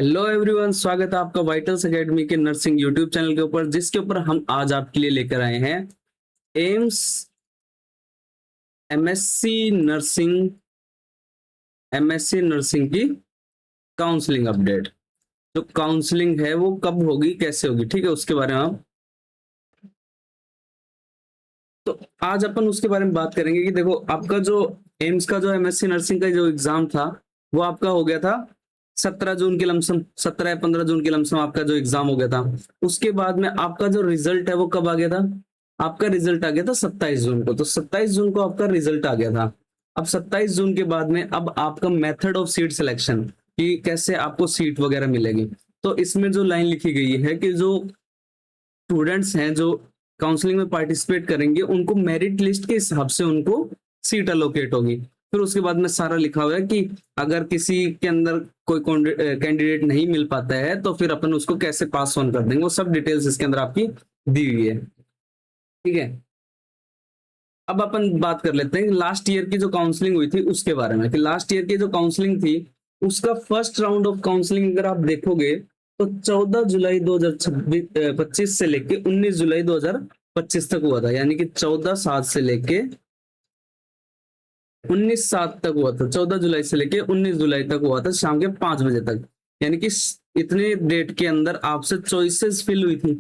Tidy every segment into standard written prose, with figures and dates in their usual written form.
Hello everyone, स्वागत है आपका वाइटल्स एकेडमी के नर्सिंग यूट्यूब चैनल के ऊपर, जिसके ऊपर हम आज आपके लिए लेकर आए हैं एम्स एमएससी नर्सिंग की काउंसलिंग अपडेट। जो काउंसलिंग है वो कब होगी, कैसे होगी, ठीक है, उसके बारे में हम तो आज अपन उसके बारे में बात करेंगे कि देखो, आपका जो एम्स का जो एमएससी नर्सिंग का जो एग्जाम था वो आपका हो गया था 17 जून के लमसम, 17 या 15 जून के लमसम आपका जो एग्जाम हो गया था। उसके बाद में आपका जो रिजल्ट है वो कब आ गया था? आपका रिजल्ट आ गया था 27 जून को। तो 27 जून को आपका रिजल्ट आ गया था। अब 27 जून के बाद में अब आपका मेथड ऑफ सीट सिलेक्शन, कि कैसे आपको सीट वगैरह मिलेगी। तो इसमें जो लाइन लिखी गई है कि जो स्टूडेंट्स हैं जो काउंसलिंग में पार्टिसिपेट करेंगे उनको मेरिट लिस्ट के हिसाब से उनको सीट अलोकेट होगी। फिर उसके बाद में सारा लिखा हुआ है कि अगर किसी के अंदर कोई कैंडिडेट नहीं मिल पाता है तो फिर अपन उसको कैसे पास ऑन कर देंगे, वो सब डिटेल्स इसके अंदर आपकी दी हुई है। ठीक है, अब अपन बात कर लेते हैं लास्ट ईयर की जो काउंसलिंग हुई थी उसके बारे में। कि लास्ट ईयर की जो काउंसलिंग थी उसका फर्स्ट राउंड ऑफ काउंसलिंग अगर आप देखोगे तो 14 जुलाई 2025 से लेके 19 जुलाई 2025 तक हुआ था। यानी कि 14/7 से लेके 19/7 तक हुआ था। 14 जुलाई से लेके 19 जुलाई तक हुआ था, शाम के 5 बजे तक। यानी कि इतने डेट के अंदर आपसे चॉइसेस फिल हुई थी,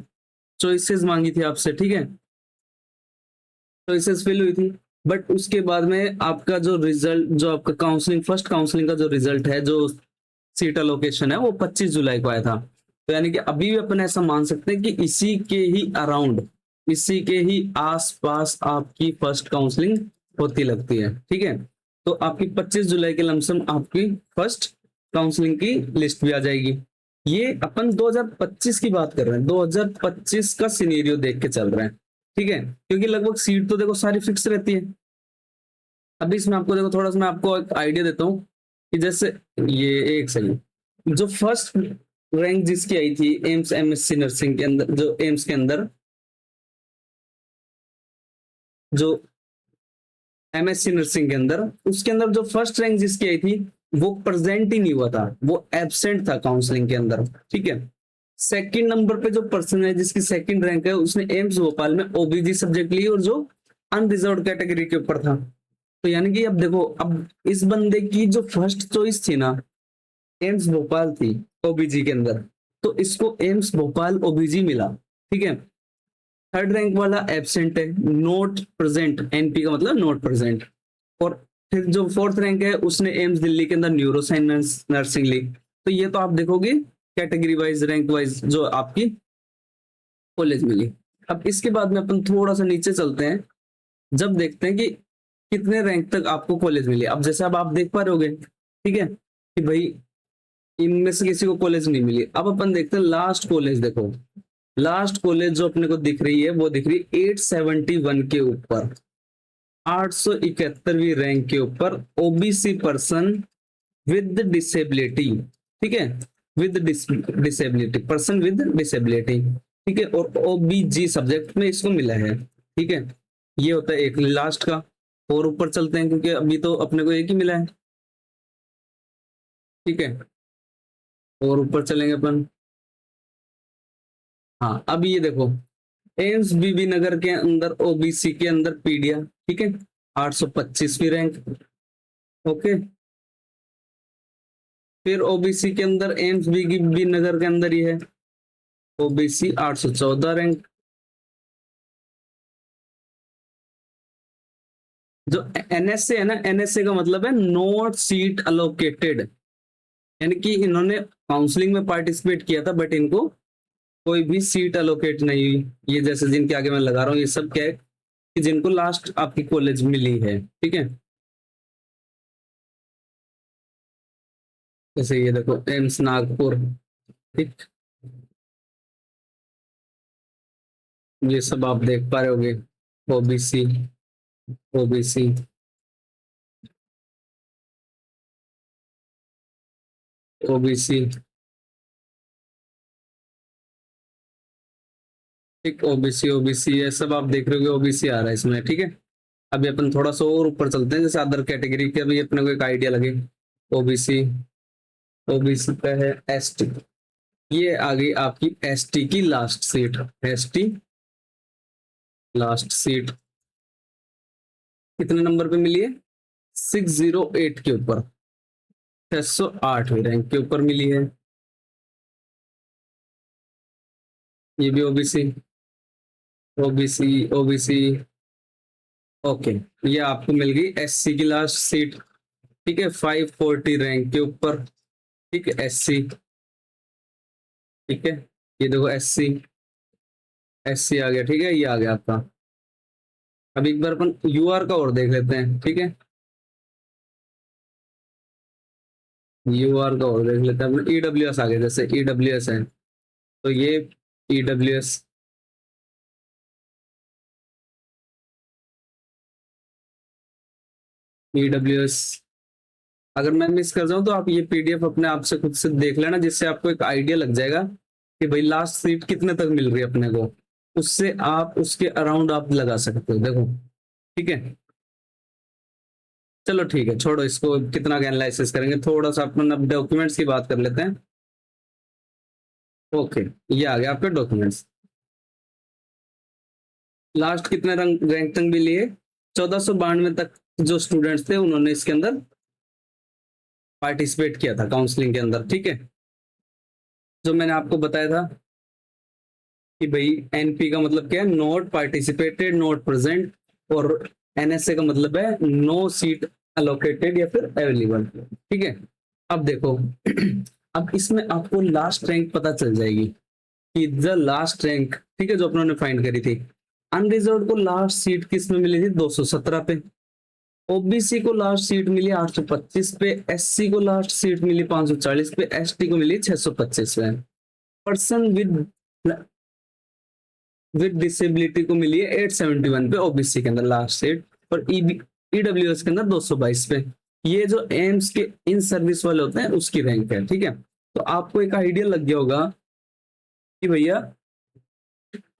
चॉइसेस मांगी थी आपसे। ठीक है, चॉइसेस फिल हुई थी। बट उसके बाद में आपका जो रिजल्ट, जो आपका काउंसलिंग फर्स्ट काउंसलिंग का जो रिजल्ट है, जो सीट अलोकेशन है, वो 25 जुलाई को आया था। तो यानी कि अभी भी अपन ऐसा मान सकते हैं कि इसी के ही अराउंड, इसी के ही आसपास आपकी फर्स्ट काउंसलिंग होती लगती है। ठीक है, तो आपकी 25 जुलाई के लमसम आपकी फर्स्ट काउंसलिंग की लिस्ट भी आ जाएगी। ये अपन 2025 की बात कर रहे हैं, 2025 का सिनेरियो देख के चल रहे हैं। ठीक है, क्योंकि लगभग सीट तो देखो सारी फिक्स रहती है। अभी इसमें आपको देखो, थोड़ा सा मैं आपको एक आइडिया देता हूँ कि जैसे ये एक सेकंड, जो फर्स्ट रैंक जिसकी आई थी एम्स एमएससी नर्सिंग के अंदर, जो एम्स के अंदर जो एमएससी नर्सिंग के अंदर, उसके अंदर जो फर्स्ट रैंक जिसकी आई थी वो प्रेजेंट ही नहीं हुआ था, वो एब्सेंट था काउंसलिंग के अंदर। ठीक है, सेकंड नंबर पे जो पर्सन है जिसकी सेकंड रैंक है, उसने एम्स भोपाल में ओबीजी सब्जेक्ट ली और जो अनरिजर्व कैटेगरी के ऊपर था। तो यानी कि अब देखो, अब इस बंदे की जो फर्स्ट चॉइस थी ना, एम्स भोपाल थी ओबीजी के अंदर, तो इसको एम्स भोपाल ओबीजी मिला। ठीक है, थर्ड रैंक वाला एब्सेंट है, नोट प्रेजेंट, एनपी का मतलब नोट प्रेजेंट। और फिर जो फोर्थ रैंक है उसने एम्स दिल्ली के अंदर न्यूरो साइंस नर्सिंग ली। तो ये तो आप देखोगे कैटेगरी वाइज, रैंक वाइज जो आपकी कॉलेज मिली। अब इसके बाद में अपन थोड़ा सा नीचे चलते हैं, जब देखते हैं कि कितने रैंक तक आपको कॉलेज मिली। अब जैसे अब आप देख पा रहे होगे, ठीक है, कि भाई इनमें से किसी को कॉलेज नहीं मिली। अब अपन देखते हैं लास्ट कॉलेज। देखो, लास्ट कॉलेज जो अपने को दिख रही है वो दिख रही है 871 के ऊपर, 871वीं रैंक के ऊपर, ओबीसी पर्सन विद डिसेबिलिटी। ठीक है, with disability, person with disability. ठीक है, और ओबीजी सब्जेक्ट में इसको मिला है। ठीक है, ये होता है एक लास्ट का। और ऊपर चलते हैं क्योंकि अभी तो अपने को एक ही मिला है। ठीक है, और ऊपर चलेंगे अपन। हाँ, अब ये देखो, एम्स बीबी नगर के अंदर ओबीसी के अंदर पीडिया। ठीक है, 825वीं रैंक। ओके, फिर ओबीसी के अंदर एम्स बीबी नगर के अंदर ही है ओबीसी 814 रैंक। जो एनएसए है ना, एनएसए का मतलब है नॉट सीट अलोकेटेड। यानी कि इन्होंने काउंसलिंग में पार्टिसिपेट किया था बट इनको कोई भी सीट अलोकेट नहीं हुई। ये जैसे जिनके आगे मैं लगा रहा हूँ, ये सब क्या है कि जिनको लास्ट आपकी कॉलेज मिली है। ठीक है, जैसे ये देखो एम्स नागपुर। ठीक, ये सब आप देख पा रहे होगे, ओबीसी, ओबीसी, ओबीसी। ठीक, ओबीसी, ओबीसी, ये सब आप देख रहे होगे, ओबीसी आ रहा है इसमें। ठीक है, अभी अपन थोड़ा सा और ऊपर चलते हैं, जैसे अदर कैटेगरी के, अभी अपने को एक आइडिया लगे। ओबीसी, ओबीसी का है एसटी। ये आ गई आपकी एसटी की last seat. ST last seat कितने नंबर पे मिली है? 608 के ऊपर, 608वीं रैंक के ऊपर मिली है। ये भी ओबीसी, ओबीसी, ओबीसी। ओके, ये आपको मिल गई एससी की लास्ट सीट। ठीक है, 540 रैंक के ऊपर। ठीक है, एससी। ठीक है, ये देखो एससी, एससी आ गया। ठीक है, ये आ गया आपका। अब एक बार अपन यूआर का और देख लेते हैं। ठीक है, यूआर का और देख लेते हैं। ईडब्ल्यूएस आ गया, जैसे ईडब्ल्यूएस है तो ये ईडब्ल्यूएस। ईडब्ल्यूएस अगर मैं मिस कर जाऊं तो आप ये पीडीएफ अपने आप से खुद से देख लेना, जिससे आपको एक आइडिया लग जाएगा कि भाई लास्ट सीट कितने तक मिल रही है अपने को। उससे आप उसके अराउंड आप लगा सकते हो। देखो, ठीक है, चलो ठीक है, छोड़ो इसको, कितना एनालिसिस करेंगे। थोड़ा सा अपन अब डॉक्यूमेंट्स की बात कर लेते हैं। ओके, ये आ गया आपके डॉक्यूमेंट्स। लास्ट कितने रैंक तक भी लिए? 1492 तक जो स्टूडेंट्स थे उन्होंने इसके अंदर पार्टिसिपेट किया था काउंसलिंग के अंदर। ठीक है, जो मैंने आपको बताया था कि भाई एनपी का मतलब क्या है? Not participated, not present. और एनएसए का मतलब है नो सीट अलोकेटेड या फिर अवेलेबल। ठीक है, अब देखो अब इसमें आपको लास्ट रैंक पता चल जाएगी कि द लास्ट रैंक, ठीक है, जो अपनों ने फाइंड करी थी। अनरिजर्व को लास्ट सीट किस में मिली थी? 217 पे। ओबीसी को लास्ट सीट मिली 825 पे। एससी को लास्ट सीट मिली 540 पे। एसटी को मिली 625 पे। पर्सन विद डिसेबिलिटी को मिली है 871 पे ओबीसी के अंदर लास्ट सीट। और ईडब्ल्यूएस के अंदर 222 पे। ये जो एम्स के इन सर्विस वाले होते हैं उसकी रैंक है। ठीक है, तो आपको एक आइडिया लग गया होगा कि भैया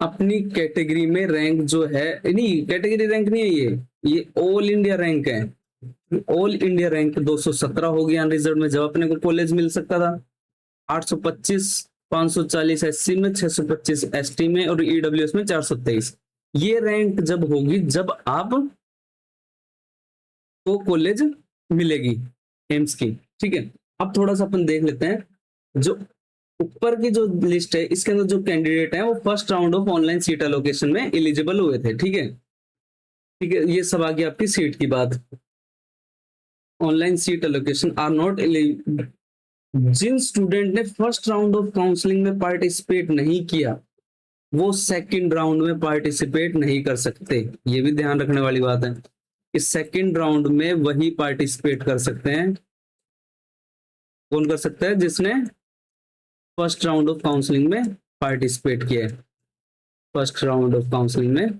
अपनी कैटेगरी में रैंक जो है, नहीं कैटेगरी रैंक नहीं है, ये ऑल इंडिया रैंक है। ऑल इंडिया रैंक 217 हो गया अनरिजर्व में, जब अपने को कॉलेज मिल सकता था। 825, 540 एससी में, 625 एसटी में और ईडब्ल्यूएस में 423। ये रैंक जब होगी जब आप को कॉलेज मिलेगी एम्स की। ठीक है, अब थोड़ा सा अपन देख लेते हैं जो ऊपर की जो लिस्ट है इसके अंदर जो कैंडिडेट है वो first round of online seat allocation में एलिजिबल हुए थे। ठीक है, ठीक है, ये सब आ गई आपकी सीट की बात। Online seat allocation or not, जिन स्टूडेंट ने फर्स्ट राउंड ऑफ काउंसलिंग में पार्टिसिपेट नहीं किया वो सेकंड राउंड में पार्टिसिपेट नहीं कर सकते। ये भी ध्यान रखने वाली बात है कि सेकंड राउंड में वही पार्टिसिपेट कर सकते हैं। कौन कर सकता है? जिसने फर्स्ट राउंड ऑफ काउंसलिंग में पार्टिसिपेट किया है, फर्स्ट राउंड ऑफ काउंसलिंग में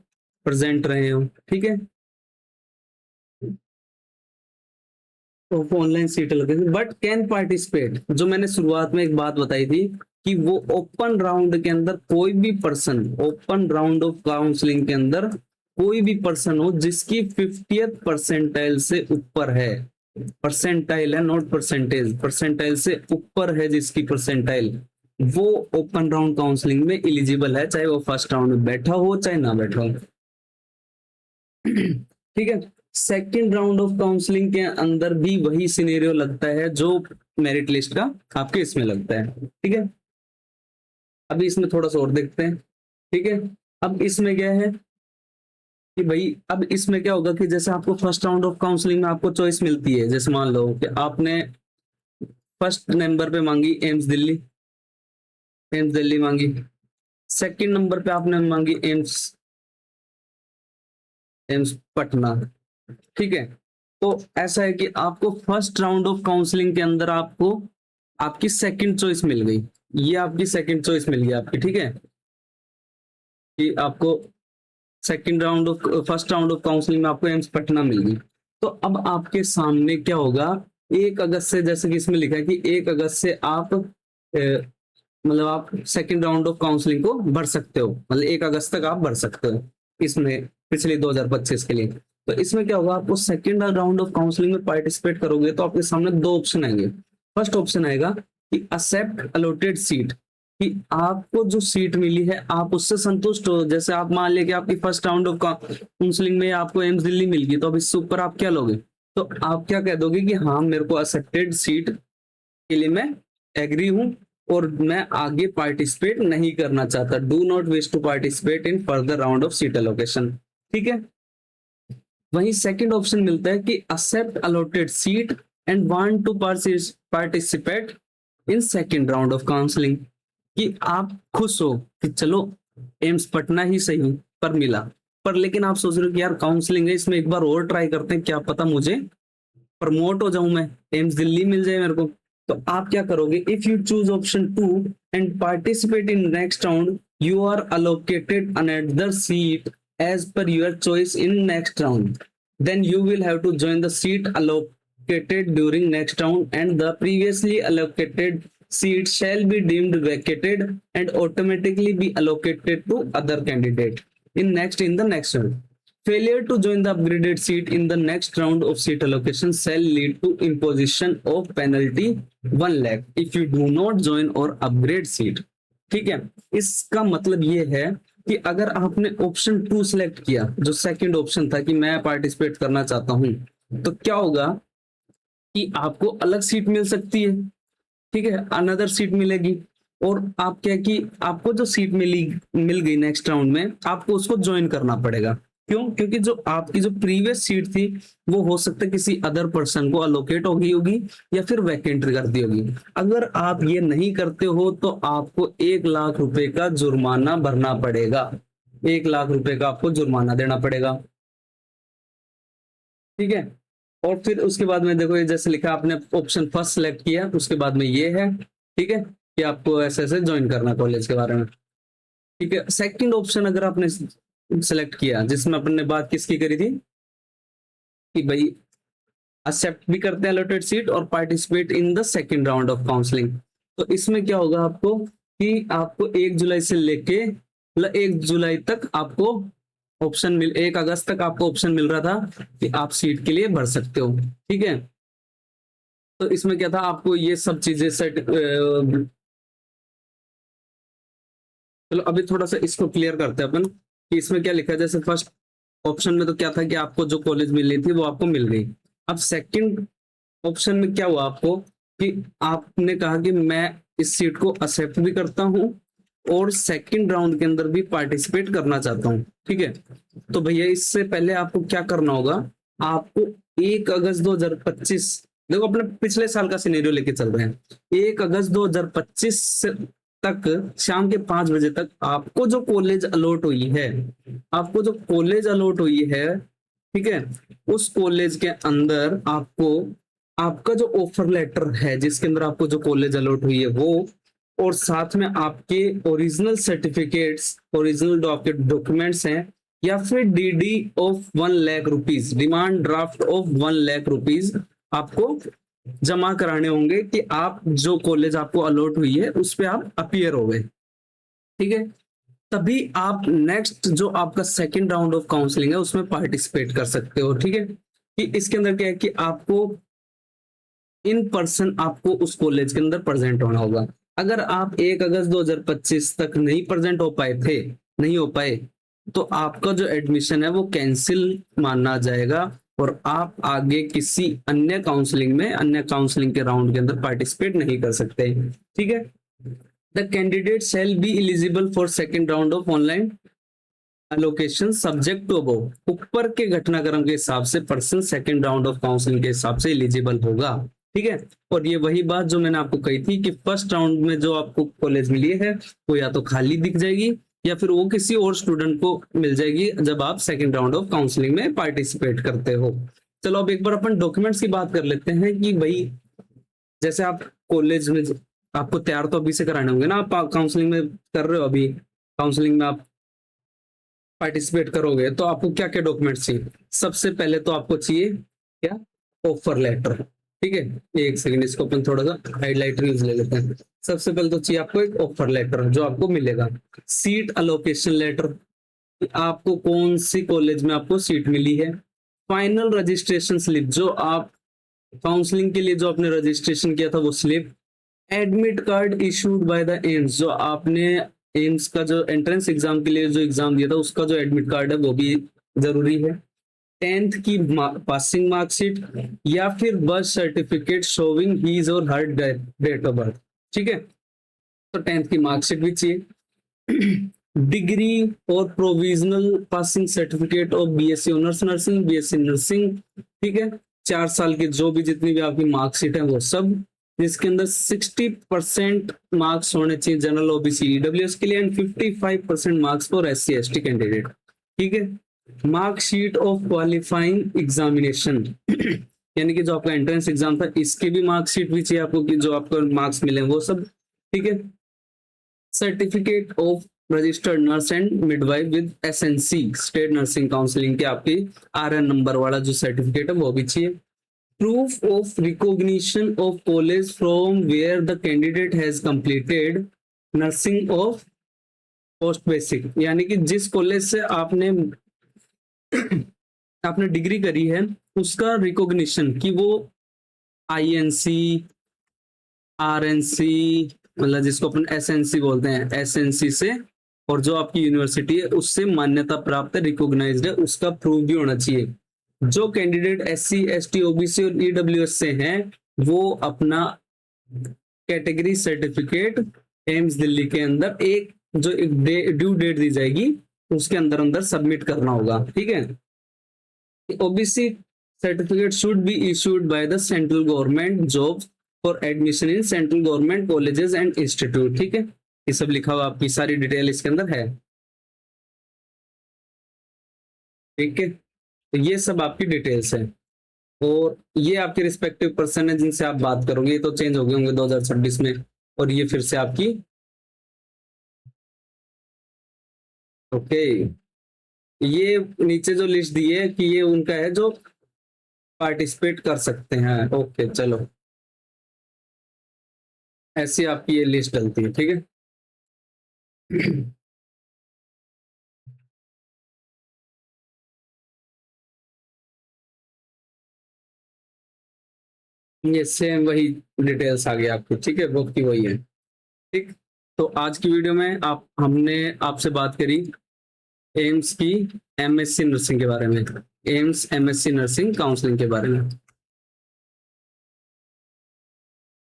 प्रेजेंट रहे हो। ठीक है, online seat allocation but can participate. जो मैंने शुरुआत में एक बात बताई थी कि वो ओपन राउंड के अंदर कोई भी person, open round of counselling के अंदर कोई भी पर्सन हो जिसकी 50th परसेंटाइल से ऊपर है, परसेंटाइल है नॉट परसेंटेज, परसेंटाइल से ऊपर है जिसकी परसेंटाइल, वो ओपन राउंड काउंसलिंग में एलिजिबल है, चाहे वो फर्स्ट राउंड में बैठा हो चाहे ना बैठा हो। ठीक है, सेकंड राउंड ऑफ काउंसलिंग के अंदर भी वही सिनेरियो लगता है जो मेरिट लिस्ट का आपके इसमें लगता है। ठीक है, अभी इसमें थोड़ा सा और देखते हैं। ठीक है, अब इसमें क्या है कि भाई अब इसमें क्या होगा कि जैसे आपको फर्स्ट राउंड ऑफ काउंसलिंग में आपको चॉइस मिलती है, जैसे मान लो कि आपने फर्स्ट नंबर पे मांगी एम्स दिल्ली, एम्स दिल्ली मांगी। सेकंड नंबर पे आपने मांगी एम्स, एम्स पटना। ठीक है, तो ऐसा है कि आपको फर्स्ट राउंड ऑफ काउंसलिंग के अंदर आपको आपकी सेकंड चॉइस मिल गई। ये आपकी सेकंड चॉइस मिल गई आपकी। ठीक है, कि आपको second round of, first round of counselling में आपको एम्स पटना मिल गई। तो अब आपके सामने क्या होगा, 1 अगस्त से, जैसे कि इसमें लिखा है कि 1 अगस्त से आप मतलब आप सेकंड राउंड ऑफ काउंसलिंग को भर सकते हो, मतलब 1 अगस्त तक आप भर सकते हो इसमें, पिछले 2025 के लिए। तो इसमें क्या होगा, आपको सेकंड राउंड ऑफ काउंसलिंग में पार्टिसिपेट करोगे तो आपके सामने 2 ऑप्शन आएंगे। फर्स्ट ऑप्शन आएगा कि एक्सेप्ट अलॉटेड सीट, कि आपको जो सीट मिली है आप उससे संतुष्ट हो। जैसे आप मान लिया कि आपकी फर्स्ट राउंड ऑफ काउंसलिंग में आपको एम्स दिल्ली मिल गई, तो अब इससे ऊपर आप क्या लोगे? तो आप क्या कह दोगे कि हाँ मेरे को एक्सेप्टेड सीट के लिए मैं एग्री हूं और मैं आगे पार्टिसिपेट नहीं करना चाहता। Do not wish to participate in further round of seat allocation. ठीक है। वहीं सेकंड ऑप्शन मिलता है कि accept allotted seat and want to participate in second round of counselling, कि आप खुश हो कि चलो एम्स पटना ही सही पर मिला, पर लेकिन आप सोच रहे हो कि यार काउंसलिंग है, इसमें एक बार और ट्राई करते हैं, क्या पता मुझे प्रमोट हो जाऊं, मैं एम्स दिल्ली मिल जाए मेरे को। तो आप क्या करोगे? If you choose option 2 and participate in next round, you are allocated another seat as per your choice in next round, then you will have to join the seat allocated during next round, and the previously allocated seat shall be deemed vacated and automatically be allocated to other candidate in the next round. Failure to join the upgraded seat in the next round of seat allocation shall lead to imposition of penalty 1 lakh if you do not join or upgrade seat. ठीक है। इसका मतलब ये है कि अगर आपने option 2 select किया, जो सेकंड ऑप्शन था कि मैं पार्टिसिपेट करना चाहता हूं, तो क्या होगा कि आपको अलग सीट मिल सकती है। ठीक है, अनदर सीट मिलेगी। और आप क्या कि आपको जो सीट मिल गई नेक्स्ट राउंड में, आपको उसको ज्वाइन करना पड़ेगा। क्यों? क्योंकि जो आपकी जो प्रीवियस सीट थी वो हो सकता है किसी अदर पर्सन को अलोकेट हो गई होगी या फिर वैकेंट कर दी होगी। अगर आप ये नहीं करते हो तो आपको 1 लाख रुपए का जुर्माना भरना पड़ेगा। 1 लाख रुपए का आपको जुर्माना देना पड़ेगा। ठीक है। और फिर उसके बाद में देखो, ये जैसे लिखा आपने ऑप्शन फर्स्ट सेलेक्ट किया, उसके बाद में ये है, ठीक है, कि आपको ऐसे ऐसे ज्वाइन करना कॉलेज के बारे में। ठीक है। सेकंड ऑप्शन अगर आपने सेलेक्ट किया, जिसमें अपन ने बात किसकी करी थी कि भाई एक्सेप्ट भी करते हैं अलॉटेड सीट और participate in the second round of counselling, तो इसमें क्या होगा आपको कि आपको 1 जुलाई से लेके 1 जुलाई तक आपको ऑप्शन 1 अगस्त तक आपको ऑप्शन मिल रहा था कि आप सीट के लिए भर सकते हो। ठीक है। तो इसमें क्या था, आपको ये सब चीजें सेट, चलो अभी थोड़ा सा इसको क्लियर करते हैं अपन कि इसमें क्या लिखा है। जैसे फर्स्ट ऑप्शन में तो क्या था कि आपको जो कॉलेज मिल रही थी वो आपको मिल गई। अब सेकंड ऑप्शन में क्या हुआ आपको कि आपने कहा कि मैं इस सीट को एक्सेप्ट भी करता हूं और सेकंड राउंड के अंदर भी पार्टिसिपेट करना चाहता हूं। ठीक है। तो भैया इससे पहले आपको क्या करना होगा, आपको 1 अगस्त 2025, देखो अपने पिछले साल का सिनेरियो लेके चल रहे हैं, 1 अगस्त 2025 तक शाम के 5 बजे तक आपको जो कॉलेज अलॉट हुई है, आपको जो कॉलेज अलॉट हुई है, ठीक है, उस कॉलेज के अंदर आपको आपका जो ऑफर लेटर है जिसके अंदर आपको जो कॉलेज अलॉट हुई है वो, और साथ में आपके ओरिजिनल सर्टिफिकेट्स, ओरिजिनल डॉक्यूमेंट्स हैं, या फिर DD of 1 lakh rupees, demand draft of 1 lakh rupees आपको जमा कराने होंगे कि आप जो कॉलेज आपको अलॉट हुई है उस पर आप अपीयर हो गए। ठीक है। तभी आप नेक्स्ट जो आपका सेकंड राउंड ऑफ काउंसलिंग है उसमें पार्टिसिपेट कर सकते हो। ठीक है। कि इसके अंदर क्या है कि आपको इन पर्सन आपको उस कॉलेज के अंदर प्रेजेंट होना होगा। अगर आप 1 अगस्त 2025 तक नहीं प्रेजेंट हो पाए थे, नहीं हो पाए, तो आपका जो एडमिशन है वो कैंसिल माना जाएगा और आप आगे किसी अन्य काउंसलिंग के राउंड के अंदर पार्टिसिपेट नहीं कर सकते। ठीक है। The candidate shall be eligible for second round of online allocation subject to above, ऊपर के घटनाक्रम के हिसाब से person second round of counselling के हिसाब से एलिजिबल होगा। ठीक है। और ये वही बात जो मैंने आपको कही थी कि फर्स्ट राउंड में जो आपको कॉलेज मिली है वो या तो खाली दिख जाएगी या फिर वो किसी और स्टूडेंट को मिल जाएगी जब आप सेकंड राउंड ऑफ काउंसलिंग में पार्टिसिपेट करते हो। चलो अब एक बार अपन डॉक्यूमेंट्स की बात कर लेते हैं कि भाई जैसे आप कॉलेज में आपको तैयार तो अभी से कराने होंगे ना, आप काउंसलिंग में कर रहे हो, अभी काउंसलिंग में आप पार्टिसिपेट करोगे तो आपको क्या क्या डॉक्यूमेंट्स चाहिए। सबसे पहले तो आपको चाहिए क्या, ऑफर लेटर। ठीक है। एक सेकंड, इसको अपन थोड़ा सा हाईलाइटर यूज ले लेते हैं। सबसे पहले तो चाहिए आपको एक ऑफर लेटर जो आपको मिलेगा। सीट अलोकेशन लेटर, आपको कौन सी कॉलेज में आपको सीट मिली है। फाइनल रजिस्ट्रेशन स्लिप, जो आप काउंसलिंग के लिए जो आपने रजिस्ट्रेशन किया था वो slip, admit card issued by the AIIMS, जो आपने एम्स का जो एंट्रेंस एग्जाम के लिए जो एग्जाम दिया था उसका जो एडमिट कार्ड है वो भी जरूरी है, 10th की पासिंग मार्कशीट, या फिर बर्थ सर्टिफिकेट शोविंग हीज और हर डेट ऑफ बर्थ। ठीक है, तो 10th की मार्कशीट भी चाहिए, डिग्री और provisional passing certificate of BSc honours nursing, BSc nursing. ठीक है, 4 साल की जो भी जितनी भी आपकी मार्कशीट है वो सब, जिसके अंदर 60% मार्क्स होने चाहिए जनरल ओबीसी ईडब्ल्यूएस के लिए and 55% marks for SC ST candidate. ठीक है, मार्कशीट ऑफ क्वालिफाइंग एग्जामिनेशन यानी कि जो आपका एंट्रेंस एग्जाम था इसके भी मार्कशीट भी चाहिए आपको, कि जो आपको मार्क्स मिले वो सब। ठीक है, certificate of registered nurse and midwife with SNC state nursing counselling के आपकी आरएन नंबर वाला जो सर्टिफिकेट है वो भी चाहिए, proof of recognition of college from where the candidate has completed nursing of post basic, यानी कि जिस कॉलेज से आपने आपने डिग्री करी है उसका रिकॉग्निशन, कि वो आईएनसी, आरएनसी, मतलब जिसको अपन एसएनसी बोलते हैं, एसएनसी से, और जो आपकी यूनिवर्सिटी है उससे मान्यता प्राप्त है, रिकॉग्नाइज्ड है, उसका प्रूफ भी होना चाहिए। जो कैंडिडेट एससी एसटी ओबीसी और ईडब्ल्यूएस से हैं वो अपना कैटेगरी सर्टिफिकेट एम्स दिल्ली के अंदर एक जो एक ड्यू डेट दी जाएगी उसके अंदर अंदर सबमिट करना होगा। ठीक है, OBC certificate should be issued by the central government job for admission in central government colleges and institute. ठीक है, ये सब लिखा हुआ, आपकी सारी डिटेल इसके अंदर है। ठीक है, तो ये सब आपकी डिटेल्स है, और ये आपके रिस्पेक्टिव पर्सन है जिनसे आप बात करोगे, ये तो चेंज हो गए होंगे 2026 में, और ये फिर से आपकी ओके। ये नीचे जो लिस्ट दी है कि ये उनका है जो पार्टिसिपेट कर सकते हैं। ओके चलो, ऐसी आपकी ये लिस्ट डलती है। ठीक है, ये सेम वही डिटेल्स आ गई आपको। ठीक है, बुक की वही है। ठीक, तो आज की वीडियो में हमने आपसे बात करी एम्स की एमएससी नर्सिंग के बारे में, एम्स एमएससी नर्सिंग काउंसलिंग के बारे में,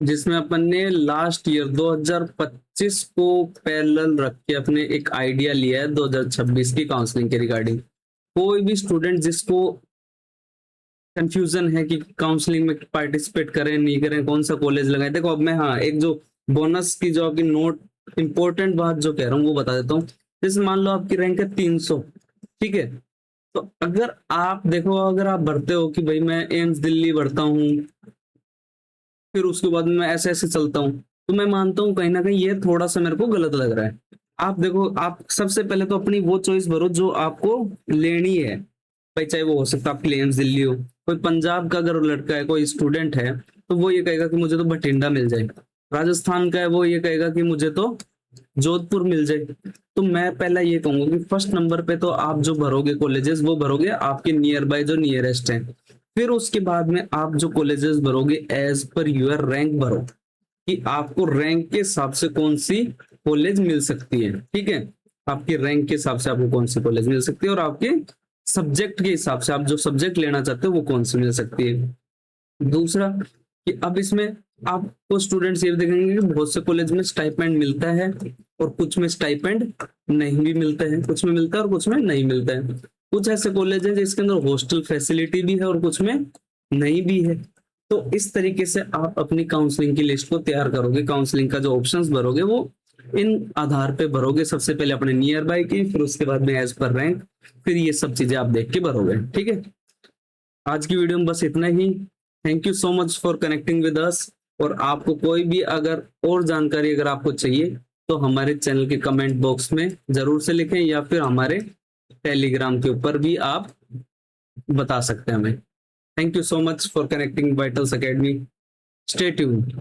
जिसमें अपन ने लास्ट ईयर 2025 को पैरेलल रख के अपने एक आइडिया लिया है 2026 की काउंसलिंग के रिगार्डिंग। कोई भी स्टूडेंट जिसको कंफ्यूजन है कि काउंसलिंग में पार्टिसिपेट करें नहीं करें, कौन सा कॉलेज लगाए, देखो अब मैं हाँ एक जो बोनस की जो आपकी नोट इंपॉर्टेंट बात जो कह रहा हूँ वो बता देता हूँ। जैसे मान लो आपकी रैंक है 300, ठीक है, तो अगर आप देखो, अगर आप भरते हो कि भाई मैं एम्स दिल्ली भरता हूँ, फिर उसके बाद में मैं ऐसे ऐसे चलता हूँ, तो मैं मानता हूँ कहीं ना कहीं ये थोड़ा सा मेरे को गलत लग रहा है। आप देखो, आप सबसे पहले तो अपनी वो चॉइस भरो जो आपको लेनी है भाई, चाहे वो हो सकता है आपके लिए एम्स दिल्ली हो, कोई पंजाब का अगर लड़का है, कोई स्टूडेंट है, तो वो ये कहेगा कि मुझे तो बठिंडा मिल जाए, राजस्थान का है वो ये कहेगा कि मुझे तो जोधपुर मिल जाए। तो मैं पहला ये कहूंगा कि फर्स्ट नंबर पे तो आप जो भरोगे कॉलेजेस वो भरोगे आपके नियर बाय जो नियरेस्ट है, फिर उसके बाद में आप जो कॉलेजेस भरोगे एज पर यूर रैंक भरो, कि आपको रैंक के हिसाब से कौन सी कॉलेज मिल सकती है। ठीक है, आपकी रैंक के हिसाब से आपको कौन सी कॉलेज मिल सकती है, और आपके सब्जेक्ट के हिसाब से आप जो सब्जेक्ट लेना चाहते हो वो कौन सी मिल सकती है। दूसरा कि अब इसमें आपको स्टूडेंट्स ये देखेंगे कि बहुत से कॉलेज में स्टाइपेंड मिलता है और कुछ में स्टाइपेंड नहीं भी मिलता है, कुछ में मिलता है और कुछ में नहीं मिलता है। कुछ ऐसे कॉलेज हैं जिसके अंदर हॉस्टल फैसिलिटी भी है और कुछ में नहीं भी है। तो इस तरीके से आप अपनी काउंसलिंग की लिस्ट को तैयार करोगे, काउंसलिंग का जो ऑप्शंस भरोगे वो इन आधार पे भरोगे, सबसे पहले अपने नियर बाय की, फिर उसके बाद में एज पर रैंक, फिर ये सब चीजें आप देख के भरोगे। ठीक है, आज की वीडियो में बस इतना ही। Thank you so much for connecting with us. और आपको कोई भी अगर और जानकारी अगर आपको चाहिए तो हमारे चैनल के कमेंट बॉक्स में जरूर से लिखें, या फिर हमारे टेलीग्राम के ऊपर भी आप बता सकते हैं हमें। Thank you so much for connecting vitals academy. Stay tuned.